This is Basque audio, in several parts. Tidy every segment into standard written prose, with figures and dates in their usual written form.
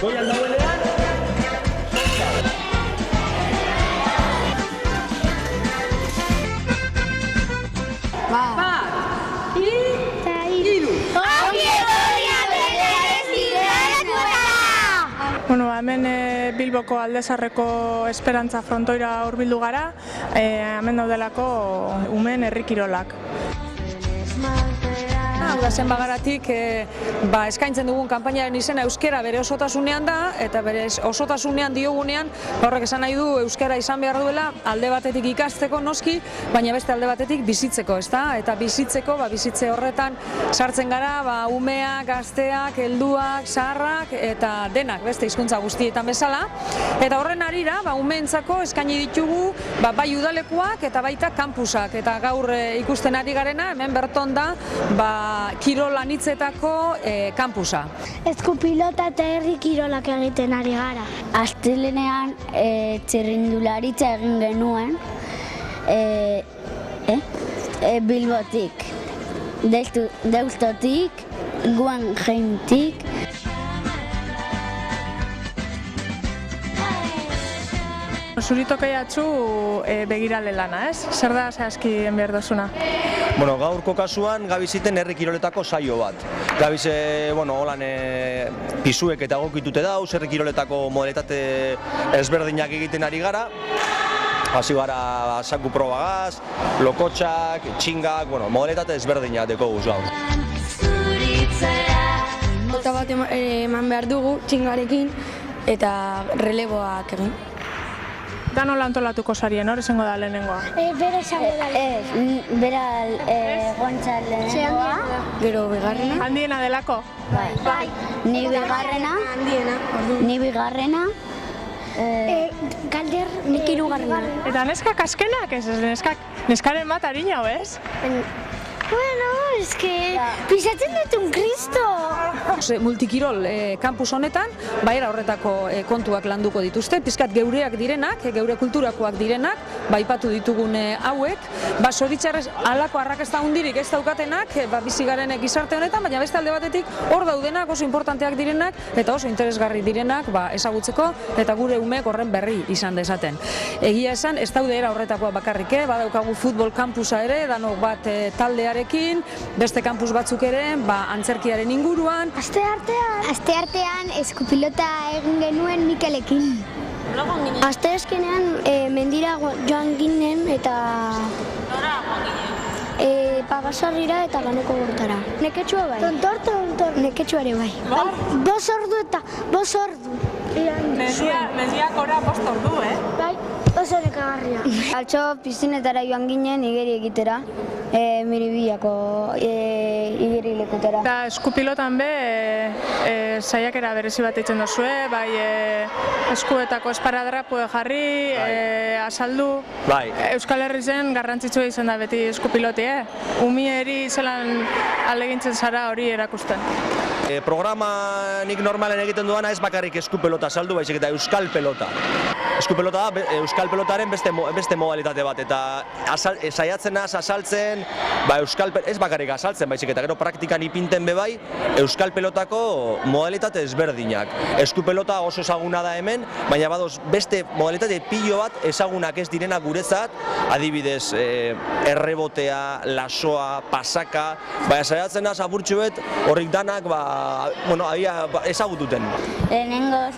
Goian dauenean, Bueno, hemen Bilboko Aldezarreko Esperantza frontoira hurbildu gara, hemen daudelako umeen herri kirolak. Udazen bagaratik eskaintzen dugun kanpainaren izena euskara bere osotasunean da, eta bere osotasunean diogunean horrek esan nahi du euskara izan behar duela alde batetik ikasteko noski, baina beste alde batetik bizitzeko, ezta? Eta bizitzeko, bizitze horretan sartzen gara umeak, gazteak, helduak, zaharrak eta denak beste hizkuntza guztietan bezala. Eta horren harira umeentzako eskaini ditugu bai udalekuak eta baita kampusak, eta gaur ikusten ari garena hemen berton da kirol anitzetako kampusa. Eskupilota eta herri kirolak egiten ari gara. Astelenean txirrindularitza egin genuen Bilbotik, Deustotik, Guggenheimtik. Zuritokai atzu begirale lana, ez? Zer da zehazki behar dozuna? Bueno, gaurko kasuan gabiziten herri kiroletako saio bat. Gabize, holan pisuek eta gokitute dauz, herri kiroletako modalitate ezberdinak egiten ari gara. Hasi gara saku probagaz, lokotxak, txingak, modalitate ezberdinak deko guz gaur. Volta bat eman behar dugu txingarekin eta releboak egin. Da nola antolatuko sarien, hor izango da lehenengoa? Bera izango da lehenengoa. Bera gontza lehenengoa. Gero bigarrena. Handiena delako? Bai. Ni bigarrena. Ni bigarrena. Galder, nik hirugarrena. Eta neskak askenak ez, neskaren bat harina, ez? Bueno, pisatzen dut un kristo! Multikirol kampus honetan, era horretako kontuak landuko dituzte, pizkat geureak direnak, geure kulturakoak direnak, aipatu ditugun hauek, zoritxarrez halako arrakasta hundirik ez daukatenak, bizi garen gizarte honetan, baina beste alde batetik hor daudenak oso importanteak direnak eta oso interesgarri direnak ezagutzeko eta gure umeek horren berri izan dezaten. Egia esan, ez daude era horretakoa bakarrik, badaukagu futbol kampusa ere, danok bat taldearekin, beste kampus batzuk ere, antzerkiaren inguruan. Asteartean eskupilota egin genuen Mikelekin. Asteazkenean mendira joan ginen eta Pagasarrira eta Ganoko Gortara. Neketxua bai. Tontor. Neketxua ere bai. 2 ordu eta 2 ordu. Meziak ora 5 ordu, Bai, oso nekagarria. Altxo piztinetara joan ginen igeri egitera, Miribiako igerilekutera. Eta eskupilotan saiakera berezi bat eitzen dozue, bai eskuetako esparadrapue jarri, azaldu. Bai. Euskal Herrizen garrantzitsua izan da beti eskupiloti, Umieri zelan alegintzen zara hori erakusten. Programa nik normalen egiten duana ez bakarrik eskupelota saldu, baizik eta euskal pelota. Eskupelota da euskal pelotaren beste modalitate bat, eta saiatzen azaltzen, ez bakarrik azaltzen, baizik eta gero praktikan ipinten bebai, euskal pelotako modalitate ezberdinak. Eskupelota oso ezaguna da hemen, baina badoz beste modalitate pilo bat ezagunak ez direna guretzat, adibidez errebotea, lasoa, pasaka, saiatzen az apurtxuet horrik danak ezagututen. Lehenengoz,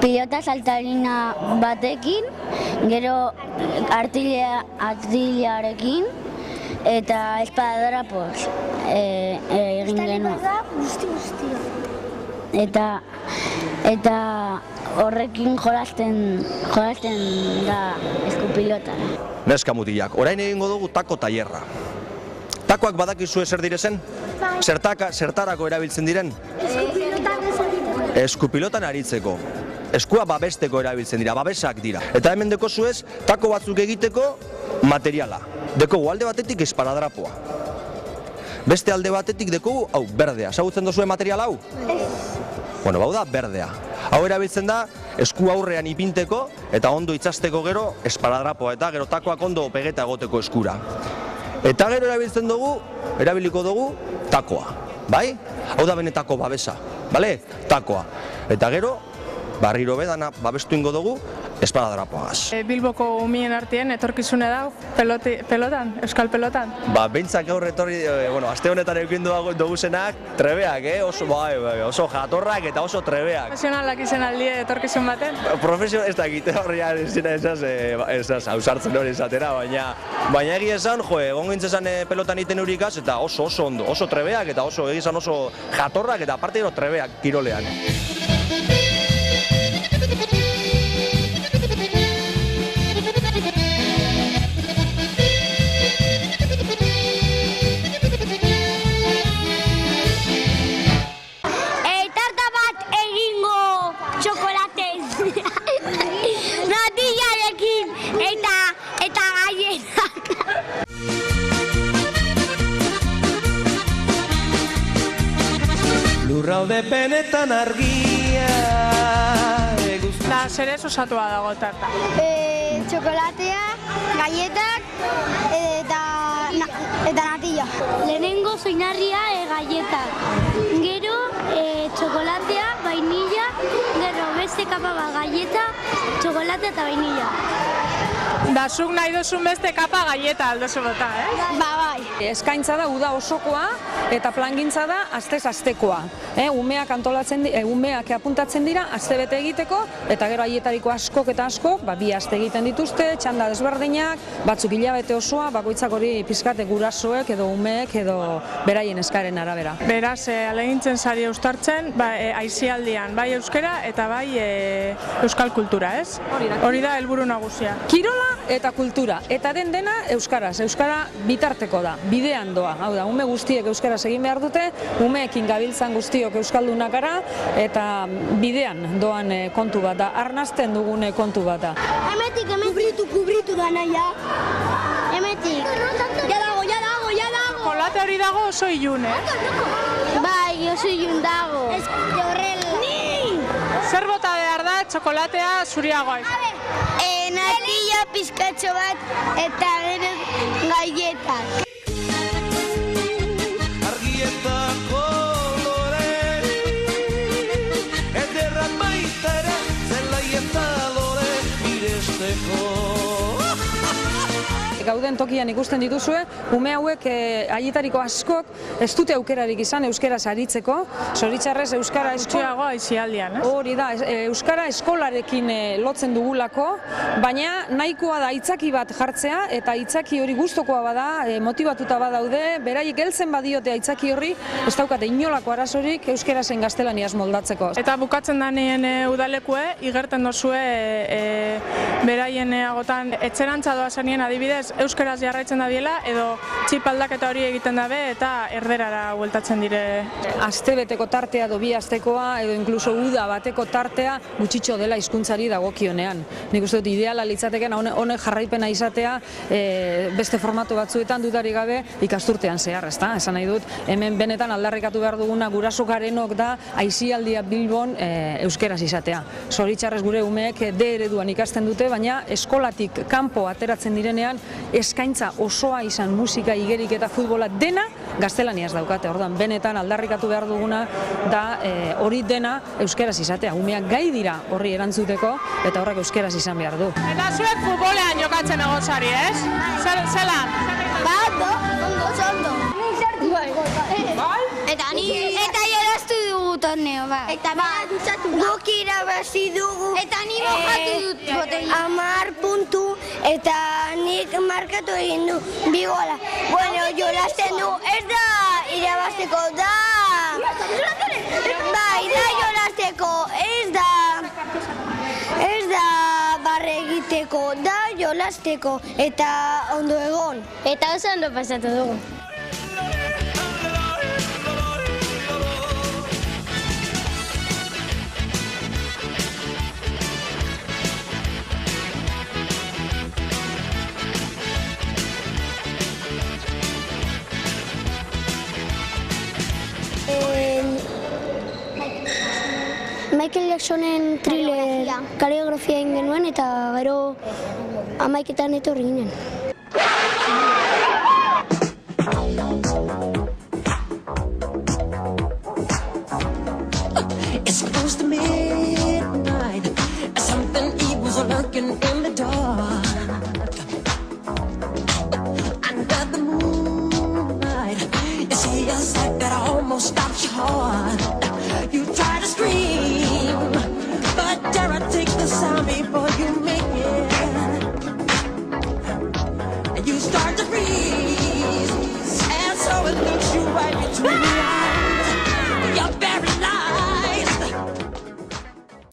pilota saltarina batekin, gero artiliarekin eta espadadrapoz egin genuen. Eta horrekin jolasten da eskupilota. Neska mutilak, orain egingo dugu tako tailerra. Takoak badakizue zer direzen? Zertarako erabiltzen diren? Eskupilotan aritzeko. Eskua babesteko erabiltzen dira, babesak dira. Eta hemen dekozuez, tako batzuk egiteko materiala. Dekogu alde batetik esparadrapoa. Beste alde batetik dekogu, berdea. Ezagutzen duzue material hau? Bueno, bau da, berdea. Hau erabiltzen da, esku aurrean ipinteko eta ondo itzasteko gero esparadrapoa eta gero takoak ondo pegeta egoteko eskura. Eta gero erabiliko dugu takoa, bai? Hau da benetako babesa. bale? Takoa. Eta gero, barriro bedana babestu ingo dugu, espadadrapoagaz. Bilboko umien artien etorkizune dau pelotan, euskal pelotan? Behintzak gaur etorri, aste honetan eukin dugu zenak, trebeak, oso jatorrak eta oso trebeak. Profesionalak izan aldie etorkizun baten? Ez dakit, horrean ez hausartzen hori izatera, baina egia esan, egon gintzen pelotan iten urikaz, eta oso ondo, oso trebeak eta egizan oso jatorrak eta aparte gero trebeak kirolean. Lurralde benetan argia Da, zerez osatua dago tarta? Txokolatea, galletak eta natilla. Lehenengo zoinarria galletak. Gero txokolatea, vainilla, gero beste kapa bat galleta, txokolatea eta vainilla. Da, zuk nahi duzun beste kapa galleta aldozu bota, Bai. Eskaintza da uda osokoa eta plangintza da astez-astekoa. Umeak umeak apuntatzen dira astebete egiteko eta gero haietariko askok eta askok 2 aste egiten dituzte, txanda desberdinak, batzuk hilabete osoa, bakoitzak hori pizkate gurasoek edo umeek edo beraien eskaren arabera. Beraz, alegintzen sari eustartzen, aisialdian, bai euskera eta bai euskal kultura, ez? Hori da helburu nagusia. Kirola eta kultura, eta dena euskaraz. Euskara bitarteko da, bidean doa. Hau da, ume guztiek euskaraz egin behar dute, umeekin gabiltzan guztiok euskaldunak gara, eta bidean doan kontu bat da, arnazten dugune kontu bat da. Hemetik, kubritu da naia. Hemetik. Ja dago. Txokolate hori dago oso ilun, Bai, oso ilun dago. Zer bota behar da txokolatea zuriagoa izan? Natilla pizkatxo bat eta gero galletak. Argietako lore, ederrak baitara, zelai eta lore, iresteko. Gauden tokian ikusten dituzue, ume hauek haietariko askok ez dute aukerarik izan euskaraz aritzeko, zoritxarrez euskara Gutxiago aisialdian, Hori da, euskara eskolarekin lotzen dugulako, baina nahikoa da aitzaki bat jartzea eta aitzaki hori gustokoa bada, motibatuta badaude, beraiek heltzen badiote aitzaki horri, ez daukate inolako arazorik euskarazen gaztelaniaz moldatzeko. Eta bukatzen danien udalekue, igerten dozue beraien agotan etxerantza doazanien adibidez, euskaraz jarraitzen da biela, edo txip aldaketa hori egiten dabe eta erderara bueltatzen dire. Astebeteko tartea edo 2 astekoa edo inkluso uda bateko tartea gutxitxo dela hizkuntzari dagokionean. Nik uste dut ideala litzateken honek jarraipena izatea beste formatu batzuetan dudarik gabe ikasturtean zehar, ezta? Esan nahi dut, hemen benetan aldarrikatu behar duguna guraso garenok da aisialdia Bilbon euskeraz izatea. Zoritxarrez gure umeek D ereduan ikasten dute, baina eskolatik kanpo ateratzen direnean eskaintza osoa izan musika, igerik eta futbola dena gaztelaniaz daukate. Orduan, benetan aldarrikatu behar duguna da hori dena euskeraz izatea. Umeak gai dira horri erantzuteko eta horrek euskeraz izan behar du. Eta zuek futbolean jokatzen egozari, ez? Zelan? Ondo. Eta jolaztu dugu torneo, Eta guk irabazi dugu. Eta ni mojatu dut botella. 10 puntu eta nik markatu egin du 2 gola. Bueno, jolazten du, ez da irabazteko da. Bai, da jolazteko, ez da barre egiteko, da jolazteko eta ondo egon. Eta oso ondo pasatu dugu. Michael Jacksonen Thriller koreografia egin genuen eta gero 11etan etorri ginen.